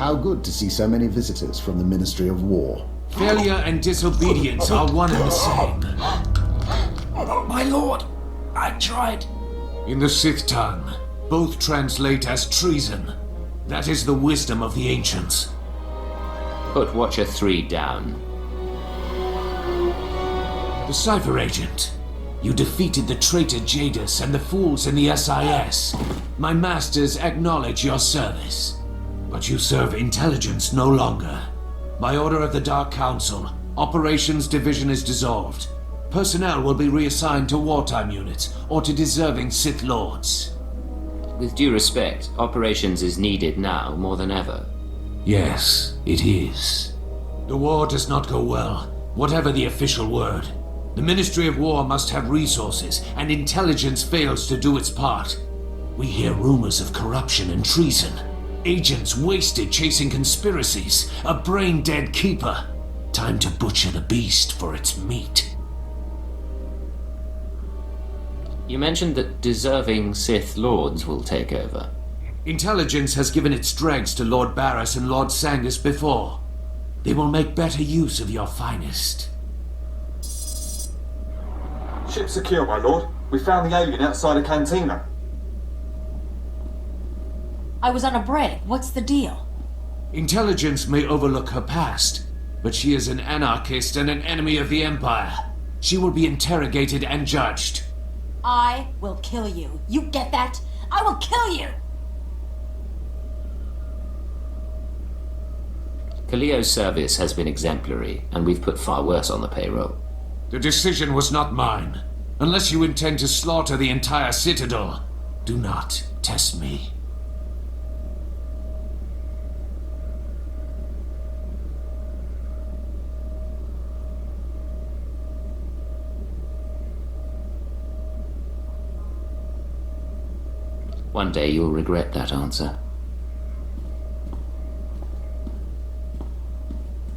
How good to see so many visitors from the Ministry of War. Failure and disobedience are one and the same. My lord, I tried. In the Sith tongue, both translate as treason. That is the wisdom of the ancients. Put Watcher 3 down. The Cypher Agent. You defeated the traitor Jadis and the fools in the SIS. My masters acknowledge your service. But you serve intelligence no longer. By order of the Dark Council, Operations Division is dissolved. Personnel will be reassigned to wartime units or to deserving Sith Lords. With due respect, Operations is needed now more than ever. Yes, it is. The war does not go well, whatever the official word. The Ministry of War must have resources, and intelligence fails to do its part. We hear rumors of corruption and treason. Agents wasted chasing conspiracies. A brain-dead keeper. Time to butcher the beast for its meat. You mentioned that deserving Sith Lords will take over. Intelligence has given its dregs to Lord Barris and Lord Sangus before. They will make better use of your finest. Ship secure, my lord. We found the alien outside a cantina. I was on a break. What's the deal? Intelligence may overlook her past, but she is an anarchist and an enemy of the Empire. She will be interrogated and judged. I will kill you. You get that? I will kill you! Kaliyo's service has been exemplary, and we've put far worse on the payroll. The decision was not mine. Unless you intend to slaughter the entire Citadel, do not test me. One day you'll regret that answer.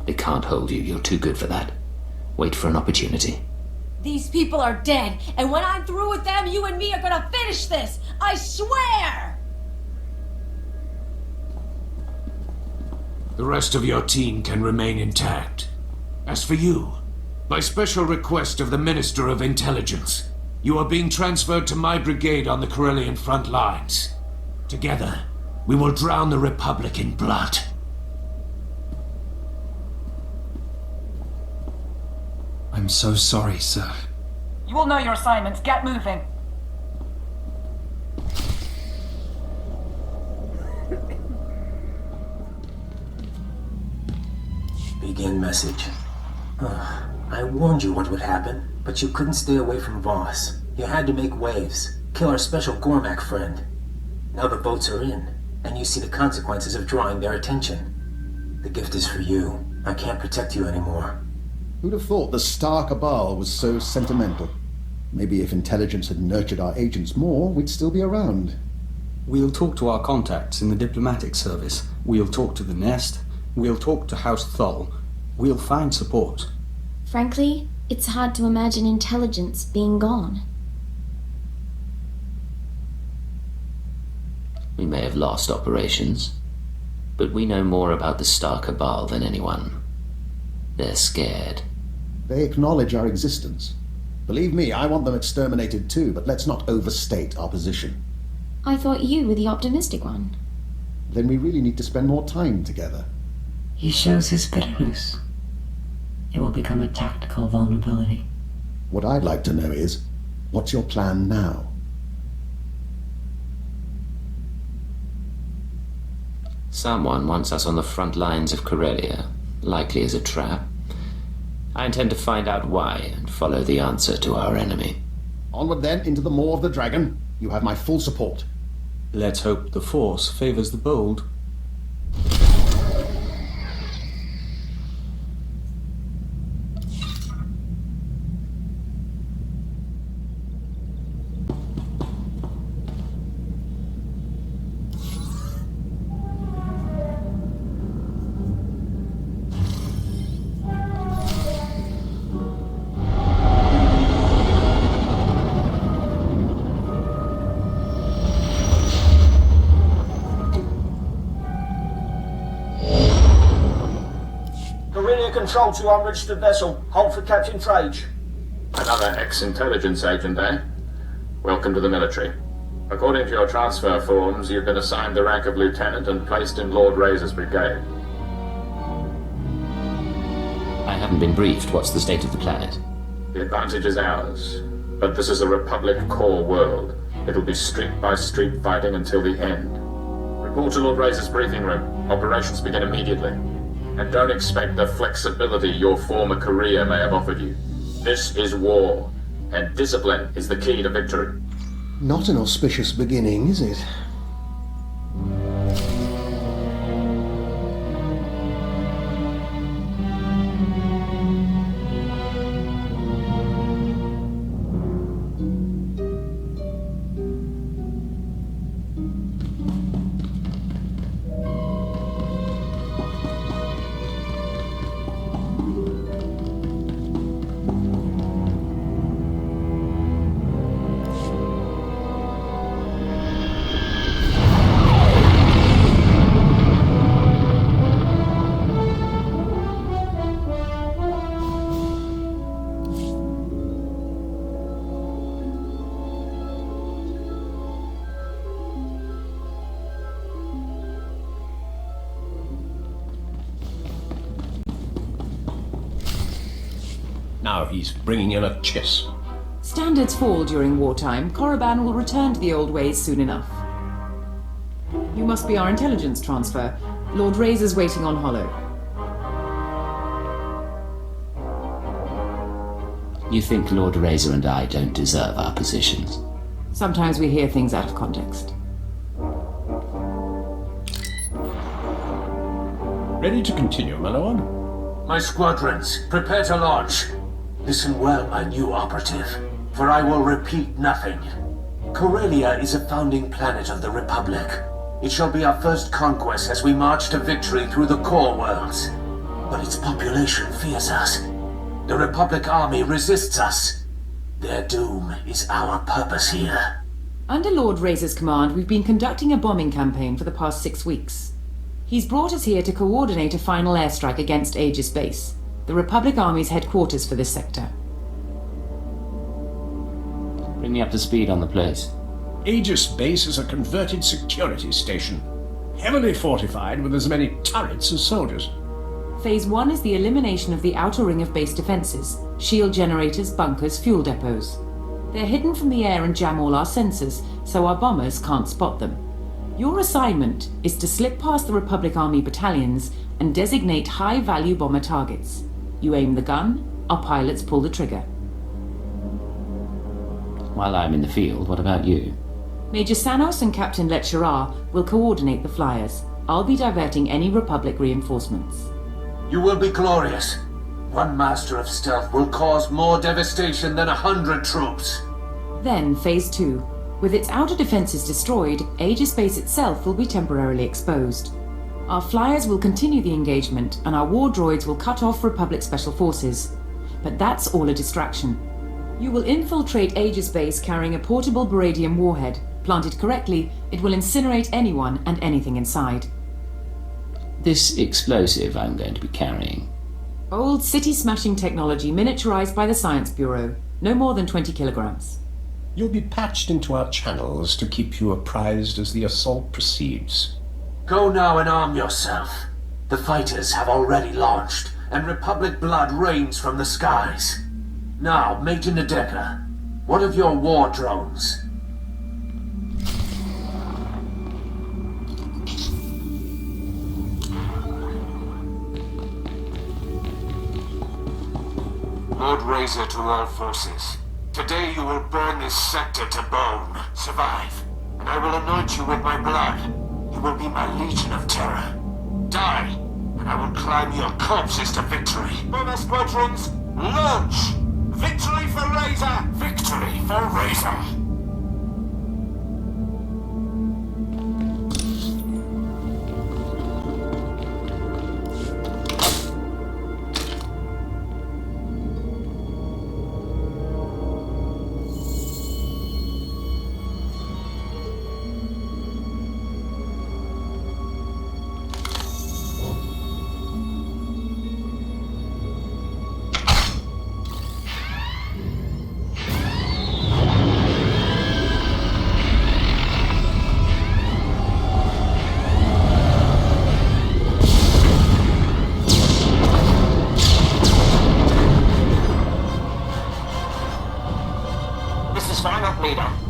They can't hold you. You're too good for that. Wait for an opportunity. These people are dead, and when I'm through with them, you and me are gonna finish this! I swear! The rest of your team can remain intact. As for you, by special request of the Minister of Intelligence, you are being transferred to my brigade on the Corellian front lines. Together, we will drown the Republic in blood. I'm so sorry, sir. You all know your assignments. Get moving. Begin message. I warned you what would happen, but you couldn't stay away from Voss. You had to make waves, kill our special Gormak friend. Now the votes are in, and you see the consequences of drawing their attention. The gift is for you. I can't protect you anymore. Who'd have thought the Star Cabal was so sentimental? Maybe if intelligence had nurtured our agents more, we'd still be around. We'll talk to our contacts in the diplomatic service. We'll talk to the Nest. We'll talk to House Thull. We'll find support. Frankly, it's hard to imagine intelligence being gone. We may have lost operations, but we know more about the Star Cabal than anyone. They're scared. They acknowledge our existence. Believe me, I want them exterminated too, but let's not overstate our position. I thought you were the optimistic one. Then we really need to spend more time together. He shows his bitterness. It will become a tactical vulnerability. What I'd like to know is, what's your plan now? Someone wants us on the front lines of Corellia, likely as a trap. I intend to find out why and follow the answer to our enemy. Onward then, into the maw of the dragon. You have my full support. Let's hope the Force favors the bold. control to unregistered vessel. Hold for Captain Trage. Another ex-intelligence agent, eh? Welcome to the military. According to your transfer forms, you've been assigned the rank of lieutenant and placed in Lord Razor's brigade. I haven't been briefed. What's the state of the planet? The advantage is ours, but this is a Republic core world. It'll be street-by-street fighting until the end. Report to Lord Razor's briefing room. Operations begin immediately. And don't expect the flexibility your former career may have offered you. This is war, and discipline is the key to victory. Not an auspicious beginning, is it? Now he's bringing in a chiss. Standards fall during wartime. Korriban will return to the old ways soon enough. You must be our intelligence transfer. Lord Razor's waiting on Hollow. You think Lord Razor and I don't deserve our positions? Sometimes we hear things out of context. Ready to continue, my lord? My squadrons, prepare to launch. Listen well, my new operative, for I will repeat nothing. Corellia is a founding planet of the Republic. It shall be our first conquest as we march to victory through the core worlds. But its population fears us. The Republic army resists us. Their doom is our purpose here. Under Lord Razor's command, we've been conducting a bombing campaign for the past 6 weeks. He's brought us here to coordinate a final airstrike against Aegis Base, the Republic Army's headquarters for this sector. Bring me up to speed on the place. Aegis Base is a converted security station, heavily fortified with as many turrets as soldiers. Phase 1 is the elimination of the outer ring of base defenses, shield generators, bunkers, fuel depots. They're hidden from the air and jam all our sensors, so our bombers can't spot them. Your assignment is to slip past the Republic Army battalions and designate high-value bomber targets. You aim the gun, our pilots pull the trigger. While I'm in the field, what about you? Major Sanos and Captain Letcherar will coordinate the flyers. I'll be diverting any Republic reinforcements. You will be glorious. One master of stealth will cause more devastation than 100 troops. Then, Phase 2. With its outer defenses destroyed, Aegis Base itself will be temporarily exposed. Our flyers will continue the engagement, and our war droids will cut off Republic Special Forces. But that's all a distraction. You will infiltrate Aegis Base carrying a portable beradium warhead. Planted correctly, it will incinerate anyone and anything inside. This explosive I'm going to be carrying. Old city-smashing technology miniaturized by the Science Bureau. No more than 20 kilograms. You'll be patched into our channels to keep you apprised as the assault proceeds. Go now and arm yourself. The fighters have already launched, and Republic blood rains from the skies. Now, Major Nadeka, what of your war drones? Lord Razor to all forces. Today you will burn this sector to bone. Survive, and I will anoint you with my blood. You will be my legion of terror. Die, and I will climb your corpses to victory. Bomber squadrons, launch! Victory for Razor! Victory for Razor!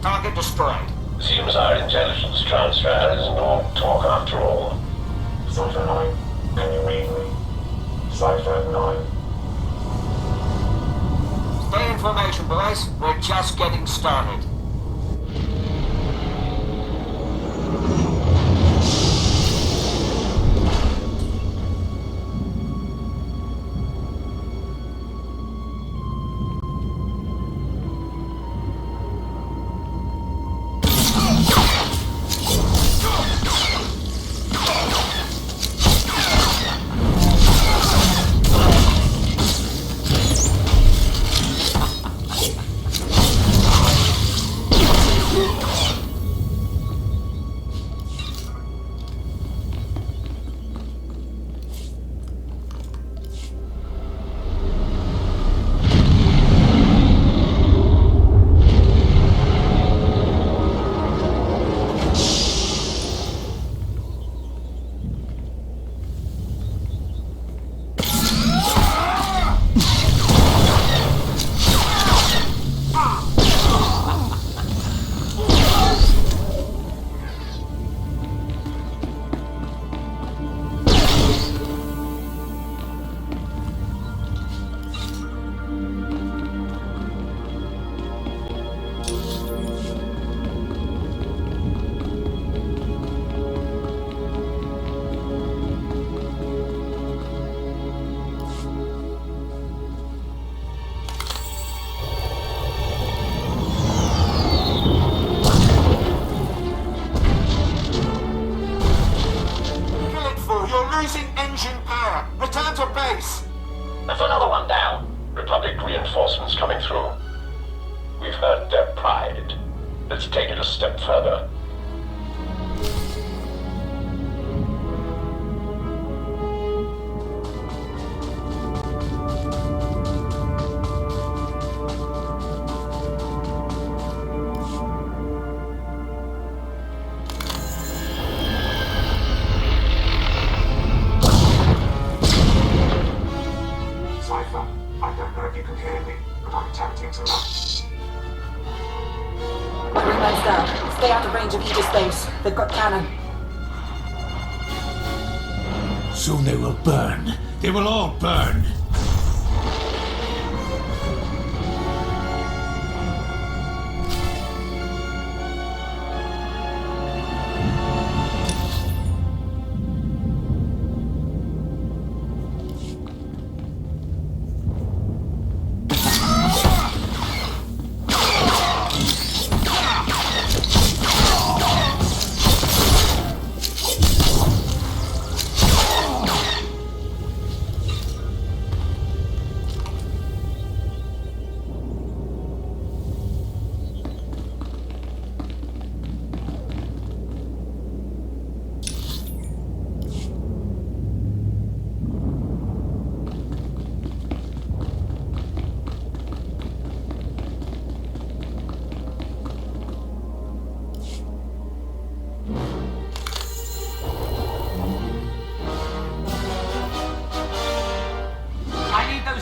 Target destroyed. Seems our intelligence transfer isn't all talk after all. Cypher 9, can you read me? Cypher 9. Stay in formation, boys. We're just getting started. There's another one down. Republic reinforcements coming through. We've hurt their pride. Let's take it a step further. They've got cannon. Soon they will burn. They will all burn.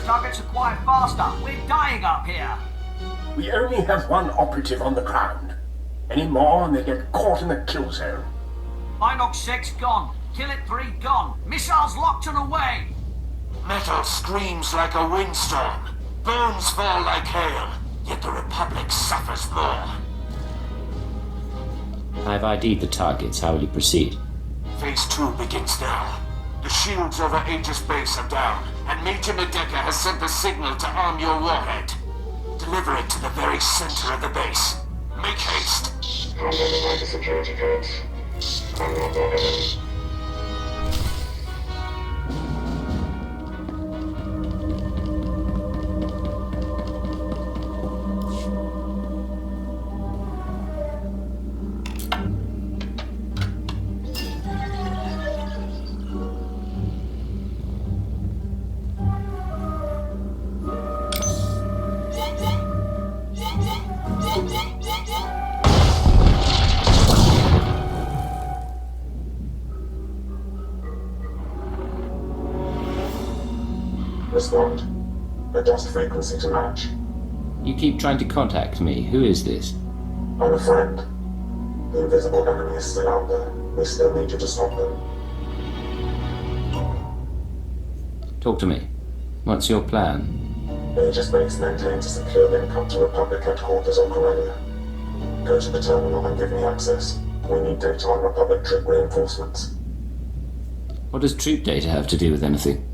Targets acquired faster. We're dying up here. We only have one operative on the ground. Any more and they get caught in the kill zone. Minox 6 gone. Kill it 3 gone. Missiles locked and away. Metal screams like a windstorm. Bones fall like hail. Yet the Republic suffers more. I've ID'd the targets. How will you proceed? Phase 2 begins now. The shields over Aegis Base are down, and Major Medeka has sent the signal to arm your warhead. Deliver it to the very center of the base. Make haste. I'll notify the security codes. I'm not the enemy. Respond. Adjust frequency to match. You keep trying to contact me. Who is this? I'm a friend. The invisible enemy is still out there. We still need you to stop them. Talk to me. What's your plan? Aegis Base maintains a secure link up to Republic headquarters on Corellia. Go to the terminal and give me access. We need data on Republic troop reinforcements. What does troop data have to do with anything?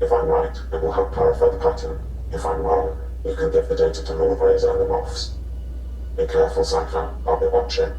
If I'm right, it will help clarify the pattern. If I'm wrong, you can give the data to Lord Razor and the Moffs. Be careful, Cypher. I'll be watching.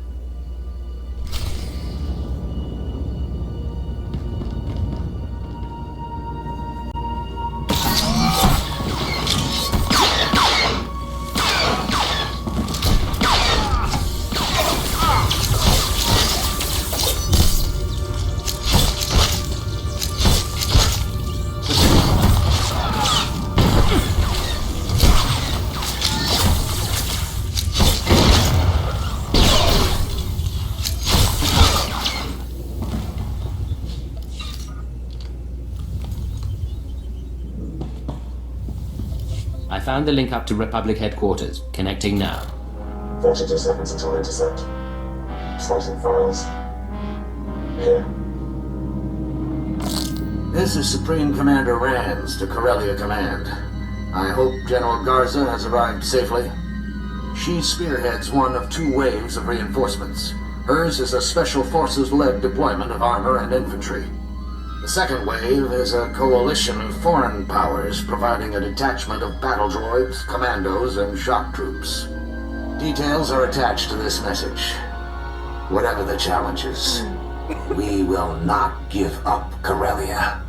I found the link up to Republic headquarters. Connecting now. 42 seconds until intercept. Slicing files. Here. This is Supreme Commander Rands to Corellia Command. I hope General Garza has arrived safely. She spearheads one of two waves of reinforcements. Hers is a Special Forces-led deployment of armor and infantry. The second wave is a coalition of foreign powers providing a detachment of battle droids, commandos, and shock troops. Details are attached to this message. Whatever the challenges, we will not give up Corellia.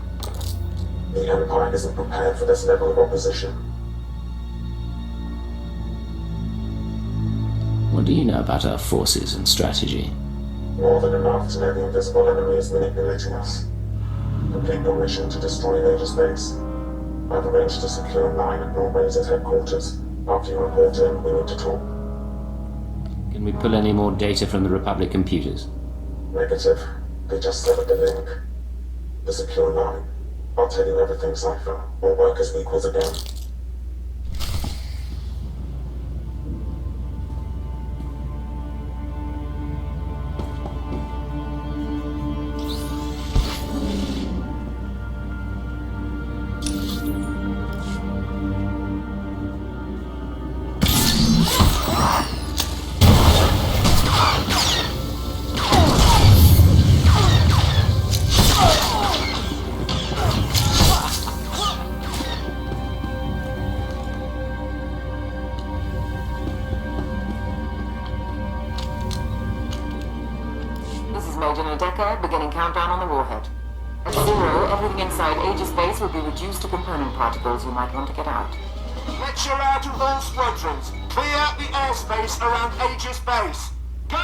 The Empire isn't prepared for this level of opposition. What do you know about our forces and strategy? More than enough to know the invisible enemy is manipulating us. Complete your mission to destroy Aegis Base. I've arranged to secure a line at Lord Razor's headquarters. After you report in, we need to talk. Can we pull any more data from the Republic computers? Negative. They just severed the link. The secure line. I'll tell you everything, Cypher. We'll work as equals again. Beginning countdown on the warhead. At 0, everything inside Aegis Base will be reduced to component particles. You might want to get out. Lecture out of all squadrons. Clear the airspace around Aegis Base. Go!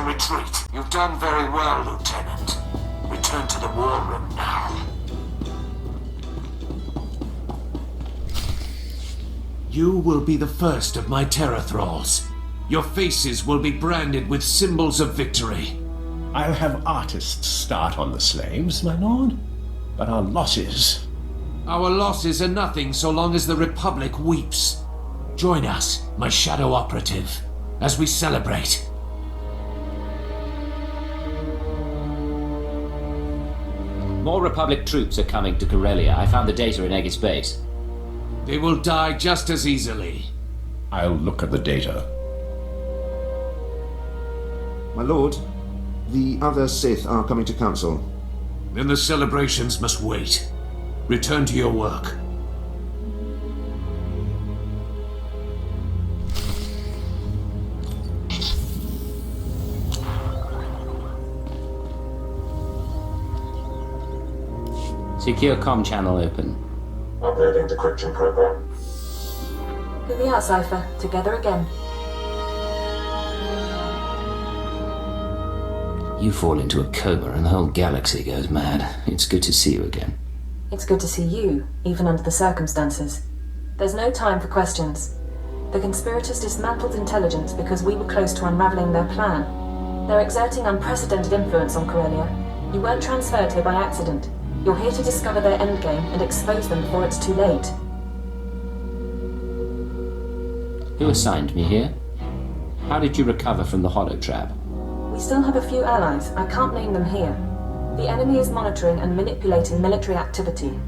Retreat. You've done very well, Lieutenant. Return to the war room now. You will be the first of my terror thralls. Your faces will be branded with symbols of victory. I'll have artists start on the slaves, my lord. But our losses... Our losses are nothing so long as the Republic weeps. Join us, my shadow operative, as we celebrate. More Republic troops are coming to Corellia. I found the data in Aegis Base. They will die just as easily. I'll look at the data. My lord, the other Sith are coming to council. Then the celebrations must wait. Return to your work. Secure comm channel open. Uploading decryption program. Here we are, Cypher. Together again. You fall into a coma and the whole galaxy goes mad. It's good to see you again. It's good to see you, even under the circumstances. There's no time for questions. The conspirators dismantled intelligence because we were close to unraveling their plan. They're exerting unprecedented influence on Corellia. You weren't transferred here by accident. You're here to discover their endgame and expose them before it's too late. Who assigned me here? How did you recover from the holotrap? We still have a few allies. I can't name them here. The enemy is monitoring and manipulating military activity.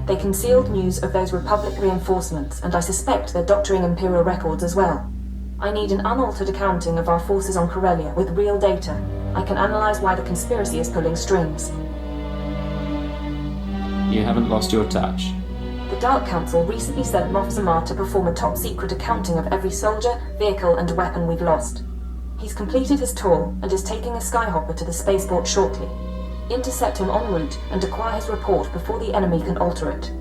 They concealed news of those Republic reinforcements, and I suspect they're doctoring Imperial records as well. I need an unaltered accounting of our forces on Corellia with real data. I can analyze why the conspiracy is pulling strings. You haven't lost your touch. The Dark Council recently sent Moff Zamar to perform a top-secret accounting of every soldier, vehicle, and weapon we've lost. He's completed his tour and is taking a skyhopper to the spaceport shortly. Intercept him en route and acquire his report before the enemy can alter it.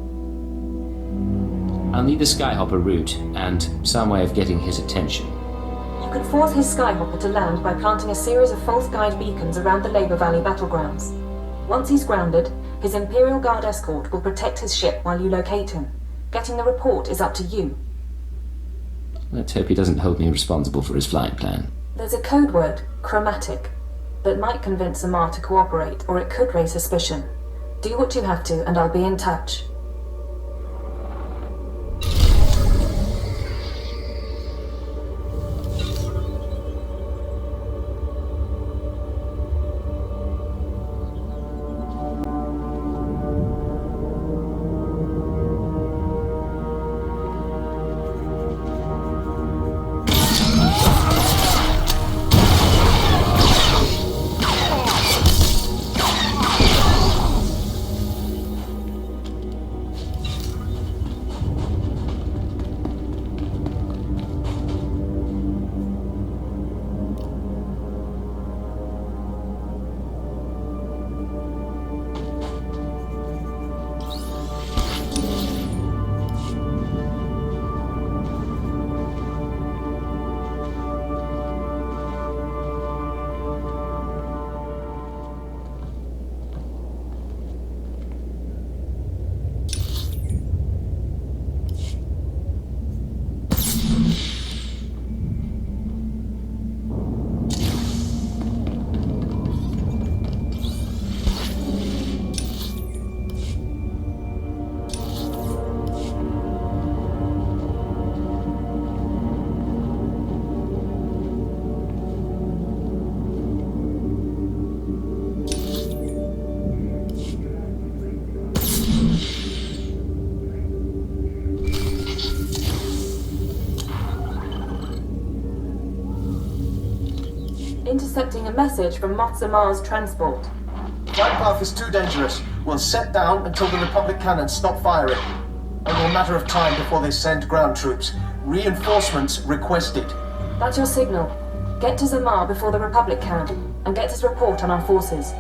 I'll need the skyhopper route and some way of getting his attention. You can force his skyhopper to land by planting a series of false guide beacons around the Labor Valley battlegrounds. Once he's grounded, his Imperial Guard escort will protect his ship while you locate him. Getting the report is up to you. Let's hope he doesn't hold me responsible for his flight plan. There's a code word, chromatic, that might convince Zamar to cooperate, or it could raise suspicion. Do what you have to, and I'll be in touch. Intercepting a message from Moff Zamar's transport. Flight path is too dangerous. We'll set down until the Republic cannons stop firing. Only a matter of time before they send ground troops. Reinforcements requested. That's your signal. Get to Zamar before the Republic can, and get his report on our forces.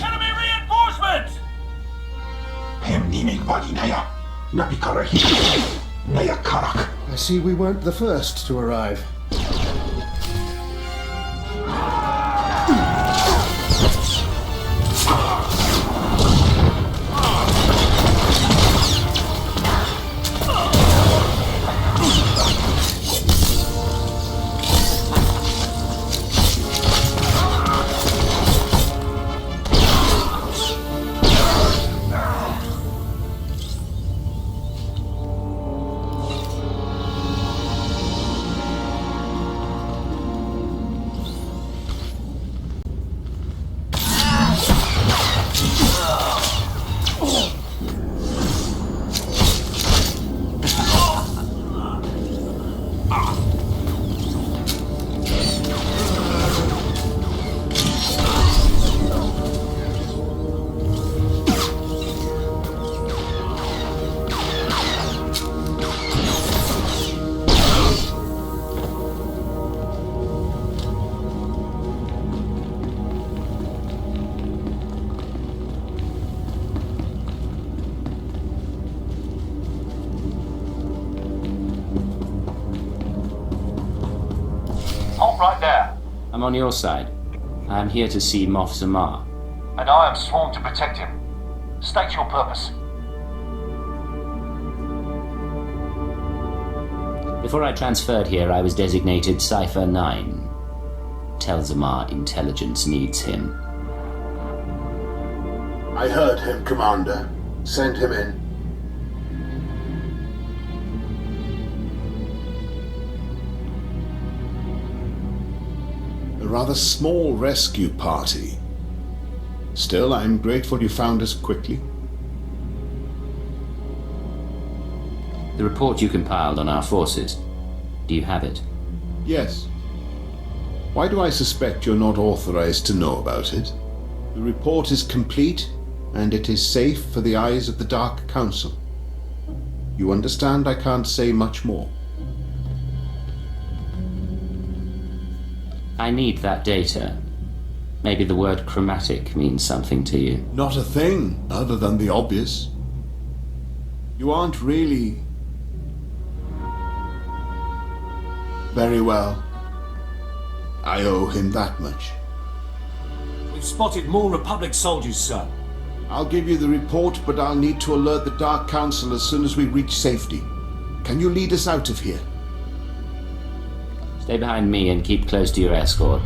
Enemy reinforcements! I see we weren't the first to arrive. I'm on your side. I am here to see Moff Zamar. And I am sworn to protect him. State your purpose. Before I transferred here, I was designated Cipher 9. Tell Zamar intelligence needs him. I heard him, Commander. Send him in. A rather small rescue party. Still, I'm grateful you found us quickly. The report you compiled on our forces. Do you have it? Yes. Why do I suspect you're not authorized to know about it? The report is complete, and it is safe for the eyes of the Dark Council. You understand I can't say much more. I need that data. Maybe the word chromatic means something to you. Not a thing, other than the obvious. You aren't really... Very well. I owe him that much. We've spotted more Republic soldiers, sir. I'll give you the report, but I'll need to alert the Dark Council as soon as we reach safety. Can you lead us out of here? Stay behind me and keep close to your escort.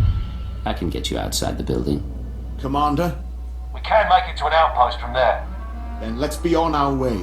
I can get you outside the building. Commander? We can make it to an outpost from there. Then let's be on our way.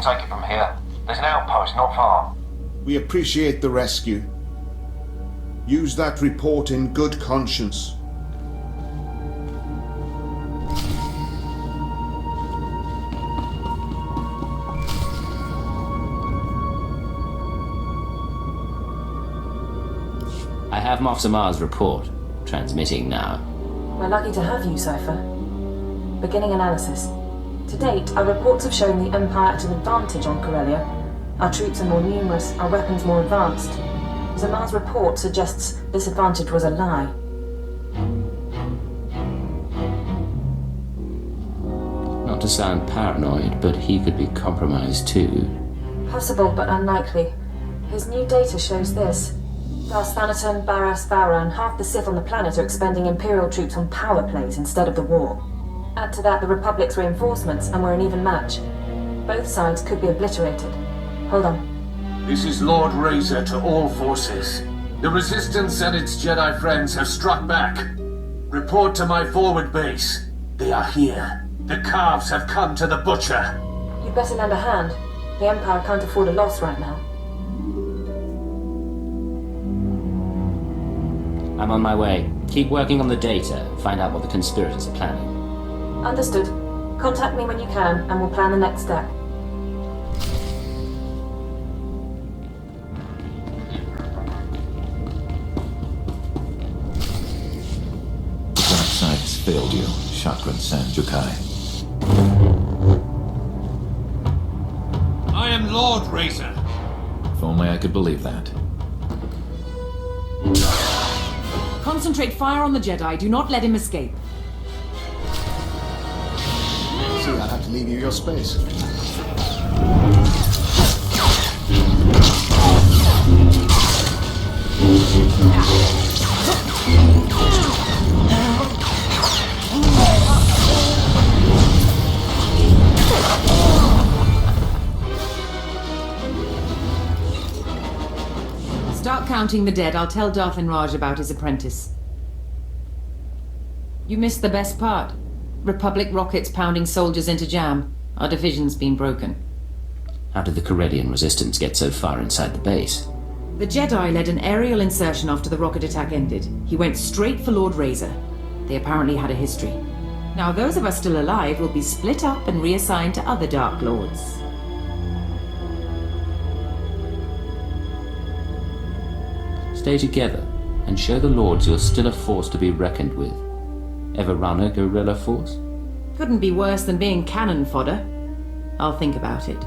Take it from here. There's an outpost not far. We appreciate the rescue. Use that report in good conscience. I have Moff Zamar's report. Transmitting now. We're lucky to have you, Cipher. Beginning analysis. To date, our reports have shown the Empire at an advantage on Corellia. Our troops are more numerous, our weapons more advanced. Zamar's report suggests this advantage was a lie. Not to sound paranoid, but he could be compromised too. Possible, but unlikely. His new data shows this. Darth Thanaton, Barras, Vowran, half the Sith on the planet are expending Imperial troops on power plays instead of the war. Add to that the Republic's reinforcements, and we're an even match. Both sides could be obliterated. Hold on. This is Lord Razor to all forces. The Resistance and its Jedi friends have struck back. Report to my forward base. They are here. The calves have come to the butcher. You'd better lend a hand. The Empire can't afford a loss right now. I'm on my way. Keep working on the data. Find out what the conspirators are planning. Understood. Contact me when you can, and we'll plan the next step. The dark side has failed you, Chakran Sanjukai. I am Lord Razor. If only I could believe that. Concentrate fire on the Jedi. Do not let him escape. See, I'll have to leave you your space. Start counting the dead. I'll tell Darth and Raj about his apprentice. You missed the best part. Republic rockets pounding soldiers into jam. Our division's been broken. How did the Corellian resistance get so far inside the base? The Jedi led an aerial insertion after the rocket attack ended. He went straight for Lord Razor. They apparently had a history. Now those of us still alive will be split up and reassigned to other Dark Lords. Stay together and show the Lords you're still a force to be reckoned with. Ever run a guerrilla force? Couldn't be worse than being cannon fodder. I'll think about it.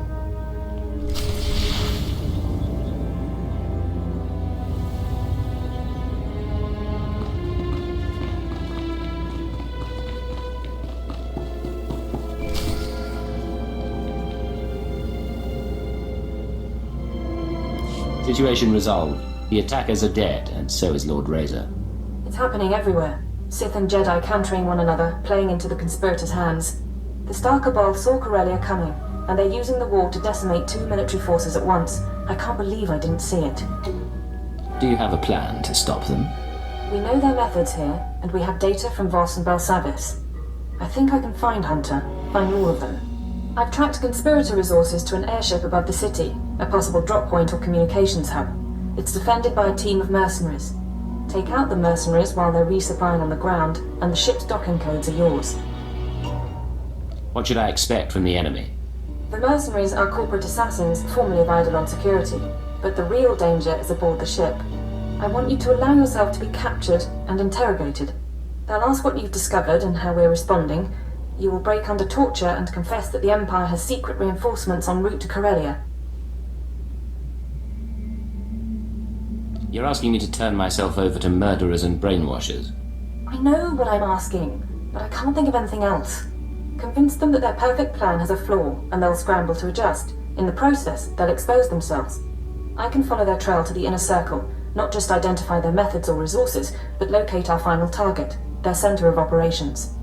Situation resolved. The attackers are dead, and so is Lord Razor. It's happening everywhere. Sith and Jedi countering one another, playing into the conspirators' hands. The Star Cabal saw Corellia coming, and they're using the war to decimate 2 military forces at once. I can't believe I didn't see it. Do you have a plan to stop them? We know their methods here, and we have data from Voss and Belsavis. I think I can find Hunter, find all of them. I've tracked conspirator resources to an airship above the city, a possible drop point or communications hub. It's defended by a team of mercenaries. Take out the mercenaries while they're resupplying on the ground, and the ship's docking codes are yours. What should I expect from the enemy? The mercenaries are corporate assassins formerly of Eidolon Security, but the real danger is aboard the ship. I want you to allow yourself to be captured and interrogated. They'll ask what you've discovered and how we're responding. You will break under torture and confess that the Empire has secret reinforcements en route to Corellia. You're asking me to turn myself over to murderers and brainwashers. I know what I'm asking, but I can't think of anything else. Convince them that their perfect plan has a flaw, and they'll scramble to adjust. In the process, they'll expose themselves. I can follow their trail to the inner circle, not just identify their methods or resources, but locate our final target, their center of operations.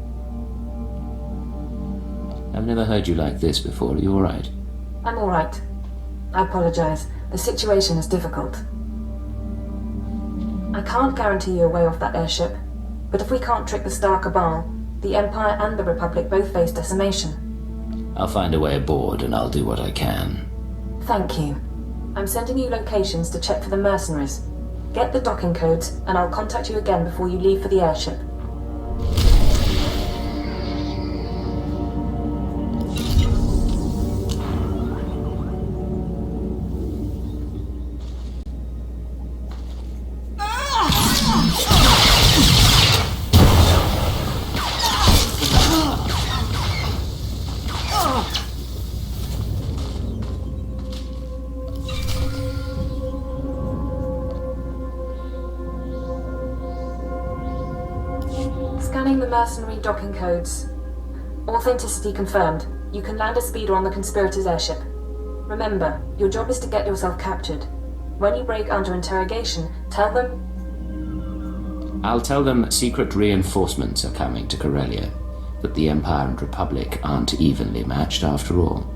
I've never heard you like this before. Are you alright? I'm alright. I apologize. The situation is difficult. I can't guarantee you a way off that airship, but if we can't trick the Star Cabal, the Empire and the Republic both face decimation. I'll find a way aboard and I'll do what I can. Thank you. I'm sending you locations to check for the mercenaries. Get the docking codes, and I'll contact you again before you leave for the airship. Scanning the mercenary docking codes. Authenticity confirmed. You can land a speeder on the conspirators' airship. Remember, your job is to get yourself captured. When you break under interrogation, tell them... I'll tell them secret reinforcements are coming to Corellia. That the Empire and Republic aren't evenly matched after all.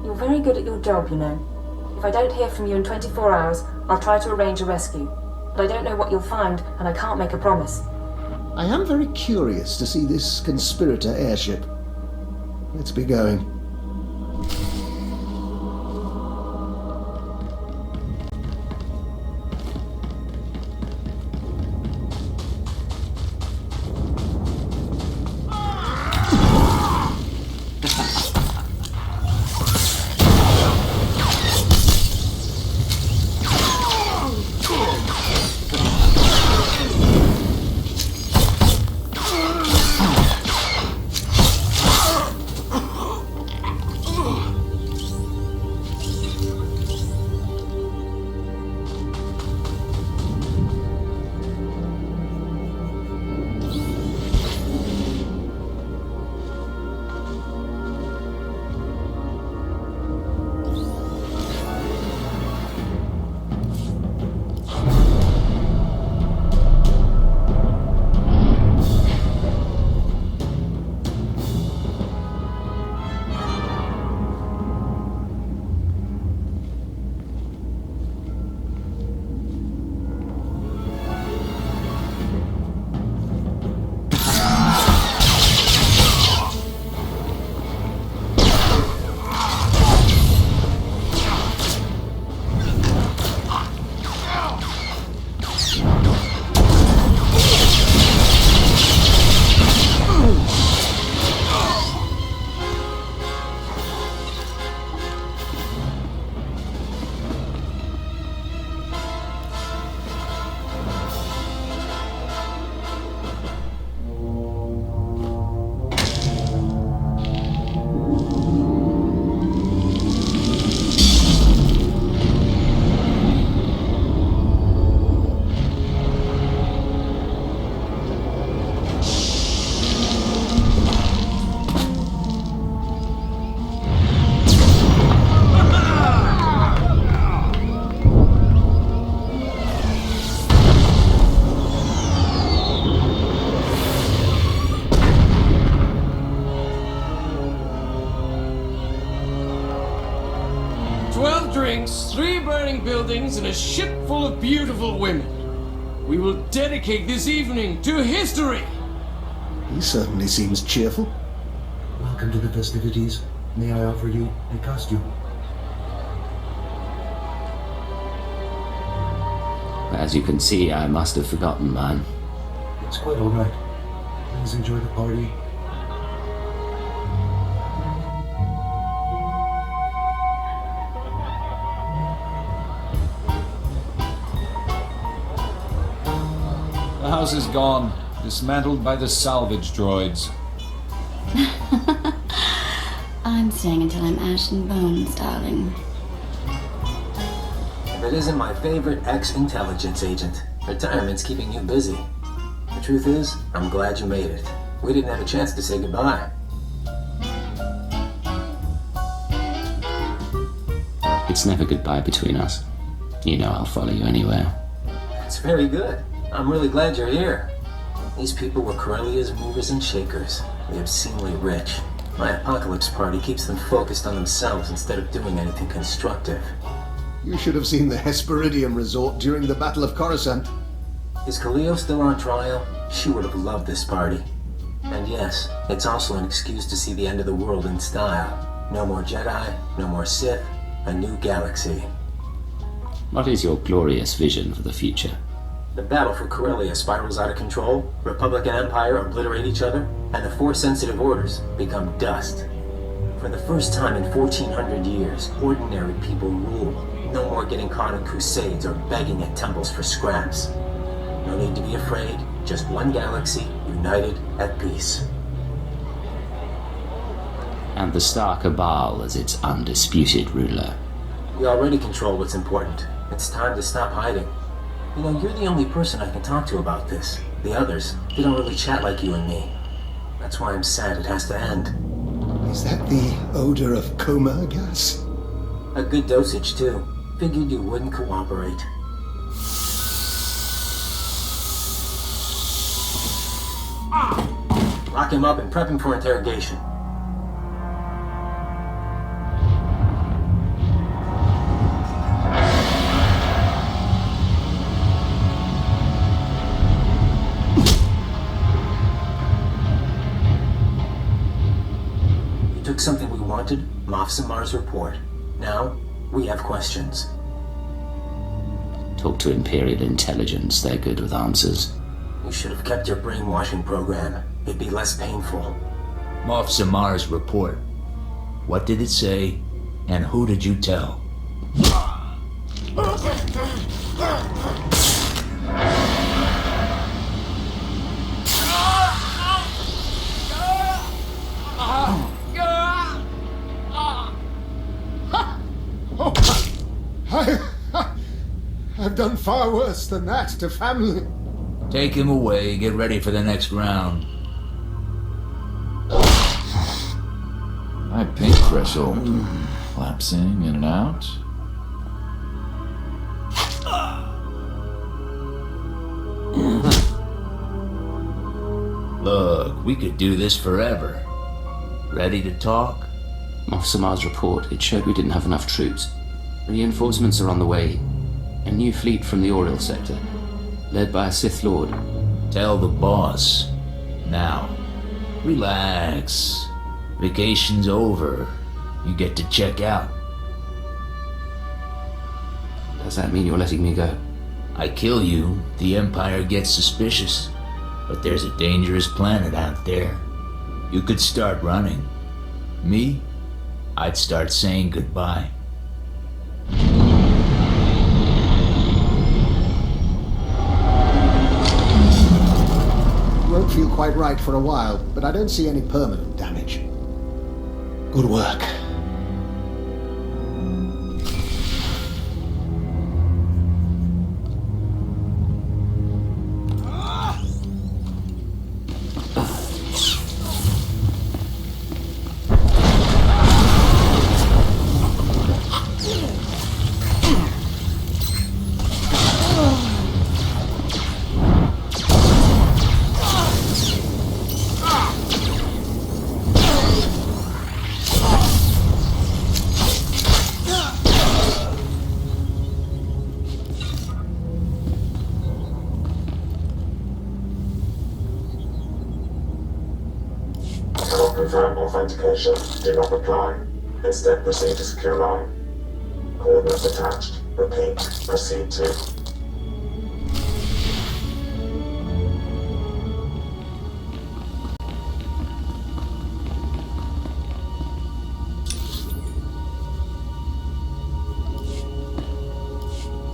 You're very good at your job, you know. If I don't hear from you in 24 hours, I'll try to arrange a rescue. But I don't know what you'll find, and I can't make a promise. I am very curious to see this conspirator airship. Let's be going. 12 drinks, 3 burning buildings, and a ship full of beautiful women. We will dedicate this evening to history. He certainly seems cheerful. Welcome to the festivities. May I offer you a costume? As you can see, I must have forgotten mine. It's quite all right. Please enjoy the party. The house is gone, dismantled by the salvage droids. I'm staying until I'm ash and bones, darling. If it isn't my favorite ex-intelligence agent, retirement's keeping you busy. The truth is, I'm glad you made it. We didn't have a chance to say goodbye. It's never goodbye between us. You know I'll follow you anywhere. It's very good. I'm really glad you're here. These people were Corellia's movers and shakers. They're obscenely rich. My apocalypse party keeps them focused on themselves instead of doing anything constructive. You should have seen the Hesperidium resort during the Battle of Coruscant. Is Kaleo still on trial? She would have loved this party. And yes, it's also an excuse to see the end of the world in style. No more Jedi, no more Sith, a new galaxy. What is your glorious vision for the future? The battle for Corellia spirals out of control, Republic and Empire obliterate each other, and the Force-sensitive orders become dust. For the first time in 1400 years, ordinary people rule. No more getting caught in crusades or begging at temples for scraps. No need to be afraid, just one galaxy, united at peace. And the Star Cabal as its undisputed ruler. We already control what's important. It's time to stop hiding. You know, you're the only person I can talk to about this. The others, they don't really chat like you and me. That's why I'm sad it has to end. Is that the odor of coma gas? A good dosage, too. Figured you wouldn't cooperate. Lock him up and prep him for interrogation. You took something we wanted, Moff Samar's report. Now, we have questions. Talk to Imperial Intelligence, they're good with answers. You should have kept your brainwashing program. It'd be less painful. Moff Samar's report. What did it say, and who did you tell? I've done far worse than that to family. Take him away, get ready for the next round. My paint threshold. Lapsing in and out. Look, we could do this forever. Ready to talk? Moff Samar's report, it showed we didn't have enough troops. Reinforcements are on the way. A new fleet from the Oriel sector, led by a Sith Lord. Tell the boss. Now, relax. Vacation's over. You get to check out. Does that mean you're letting me go? I kill you, the Empire gets suspicious. But there's a dangerous planet out there. You could start running. Me? I'd start saying goodbye. Won't feel quite right for a while, but I don't see any permanent damage. Good work. authentication, do not reply. Instead, proceed to secure line. Coordinates attached. Repeat, proceed to...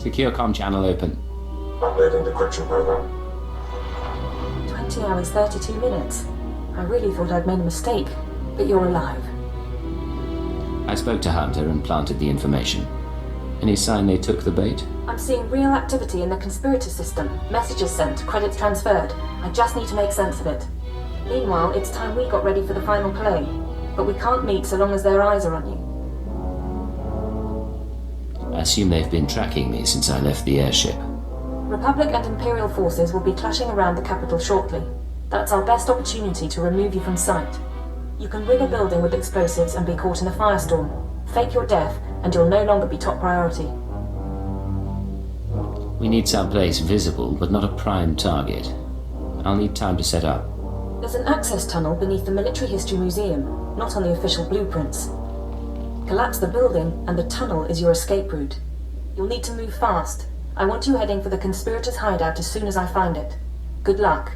Secure comm channel open. Uploading decryption program. 20 hours, 32 minutes. I really thought I'd made a mistake, but you're alive. I spoke to Hunter and planted the information. Any sign they took the bait? I'm seeing real activity in the conspirator system. Messages sent, credits transferred. I just need to make sense of it. Meanwhile, it's time we got ready for the final play. But we can't meet so long as their eyes are on you. I assume they've been tracking me since I left the airship. Republic and Imperial forces will be clashing around the capital shortly. That's our best opportunity to remove you from sight. You can rig a building with explosives and be caught in a firestorm. Fake your death, and you'll no longer be top priority. We need someplace visible, but not a prime target. I'll need time to set up. There's an access tunnel beneath the Military History Museum, not on the official blueprints. Collapse the building, and the tunnel is your escape route. You'll need to move fast. I want you heading for the conspirators' hideout as soon as I find it. Good luck.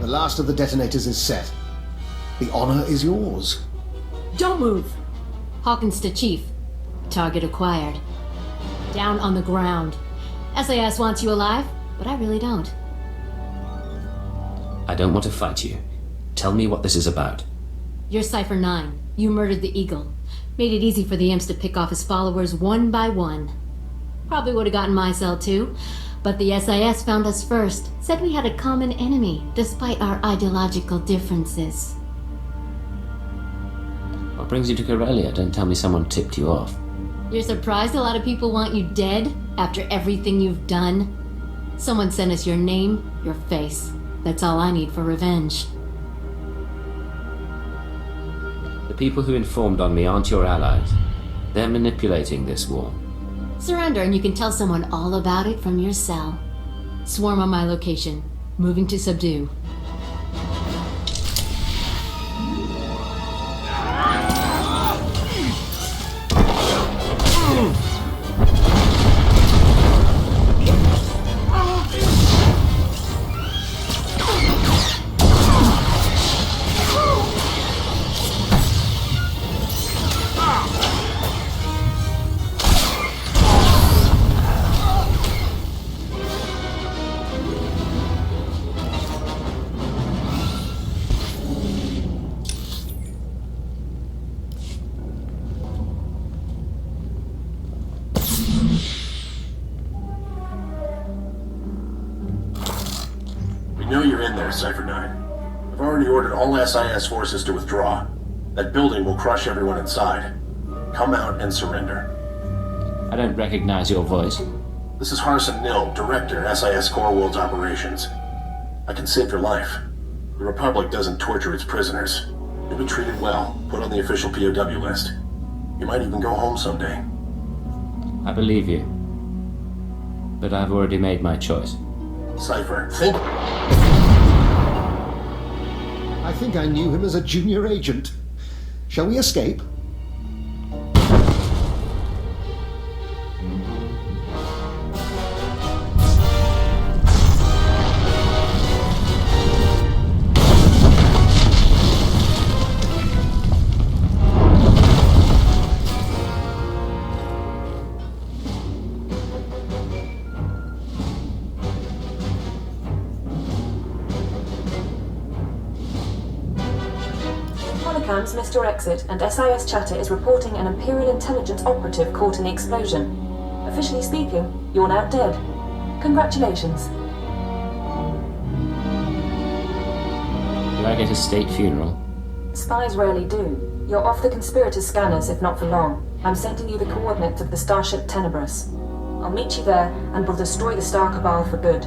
The last of the detonators is set. The honor is yours. Don't move! Hawkins to Chief. Target acquired. Down on the ground. SAS wants you alive, but I really don't. I don't want to fight you. Tell me what this is about. You're Cypher 9. You murdered the Eagle. Made it easy for the imps to pick off his followers one by one. Probably would have gotten my cell too. But the SIS found us first. Said we had a common enemy, despite our ideological differences. What brings you to Corellia? Don't tell me someone tipped you off. You're surprised a lot of people want you dead after everything you've done? Someone sent us your name, your face. That's all I need for revenge. The people who informed on me aren't your allies. They're manipulating this war. Surrender and you can tell someone all about it from your cell. Swarm on my location. Moving to subdue. Cypher 9. I've already ordered all SIS forces to withdraw. That building will crush everyone inside. Come out and surrender. I don't recognize your voice. This is Harrison Nill, Director, SIS Core World's Operations. I can save your life. The Republic doesn't torture its prisoners. You'll be treated well, put on the official POW list. You might even go home someday. I believe you. But I've already made my choice. Cypher, think... I think I knew him as a junior agent. Shall we escape? Missed your exit, and SIS Chatter is reporting an Imperial Intelligence operative caught in the explosion. Officially speaking, you're now dead. Congratulations. Do I get a state funeral? Spies rarely do. You're off the conspirator scanners, if not for long. I'm sending you the coordinates of the starship Tenebrous. I'll meet you there, and we'll destroy the Star Cabal for good.